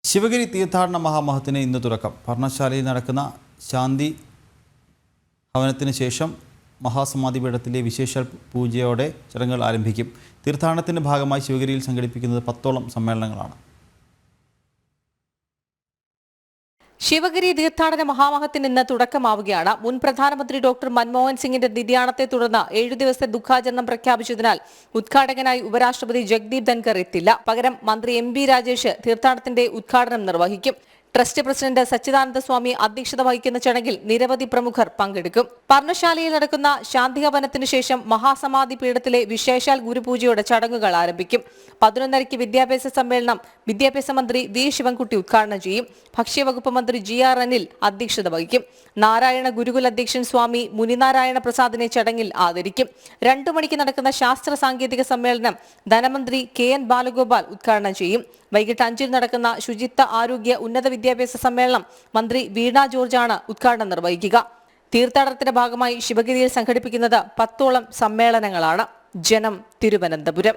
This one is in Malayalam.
ശിവഗിരി തീർത്ഥാടന മഹാമഹത്തിന് ഇന്ന് തുടക്കം. പർണശാലയിൽ നടക്കുന്ന ശാന്തി ഹവനത്തിന് ശേഷം മഹാസമാധി പീഠത്തിലെ വിശേഷ പൂജയോടെ ചടങ്ങുകൾ ആരംഭിക്കും. തീർത്ഥാടനത്തിൻ്റെ ഭാഗമായി ശിവഗിരിയിൽ സംഘടിപ്പിക്കുന്നത് 10ഓളം സമ്മേളനങ്ങളാണ്. ശിവഗിരി തീർത്ഥാടന മഹാമഹത്തിന് ഇന്ന് തുടക്കമാവുകയാണ്. മുൻ പ്രധാനമന്ത്രി ഡോക്ടർ മൻമോഹൻ സിംഗിന്റെ നിര്യാണത്തെ തുടർന്ന് 7 ദിവസത്തെ ദുഃഖാചരണം പ്രഖ്യാപിച്ചതിനാൽ ഉദ്ഘാടകനായി ഉപരാഷ്ട്രപതി ജഗ്ദീപ് ധൻകർ എത്തില്ല. പകരം മന്ത്രി MP രാജേഷ് തീർത്ഥാടനത്തിന്റെ ഉദ്ഘാടനം നിർവഹിക്കും. ട്രസ്റ്റ് പ്രസിഡന്റ് സച്ചിദാനന്ദ സ്വാമി അധ്യക്ഷത വഹിക്കുന്ന ചടങ്ങിൽ നിരവധി പ്രമുഖർ പങ്കെടുക്കും. പർണശാലയിൽ നടക്കുന്ന ശാന്തിഹവനത്തിനു ശേഷം മഹാസമാധി പീഠത്തിലെ വിശേഷാൽ ഗുരുപൂജയോടെ ചടങ്ങുകൾ ആരംഭിക്കും. 11:30 വിദ്യാഭ്യാസ സമ്മേളനം വിദ്യാഭ്യാസ മന്ത്രി V ശിവൻകുട്ടി ഉദ്ഘാടനം ചെയ്യും. ഭക്ഷ്യവകുപ്പ് മന്ത്രി GR അനിൽ അധ്യക്ഷത വഹിക്കും. നാരായണ ഗുരുകുല അധ്യക്ഷൻ സ്വാമി മുനിനാരായണ പ്രസാദിനെ ചടങ്ങിൽ ആദരിക്കും. 2 മണിക്ക് നടക്കുന്ന ശാസ്ത്ര സാങ്കേതിക സമ്മേളനം ധനമന്ത്രി KN ബാലഗോപാൽ ഉദ്ഘാടനം ചെയ്യും. വൈകിട്ട് 5 നടക്കുന്ന ശുചിത്വ ആരോഗ്യ ഉന്നത വിദ്യാഭ്യാസ സമ്മേളനം മന്ത്രി വീണ ജോർജാണ് ഉദ്ഘാടനം നിർവഹിക്കുക. തീർത്ഥാടനത്തിന്റെ ഭാഗമായി ശിവഗിരിയിൽ സംഘടിപ്പിക്കുന്നത് 10ഓളം സമ്മേളനങ്ങളാണ്. ജനം, തിരുവനന്തപുരം.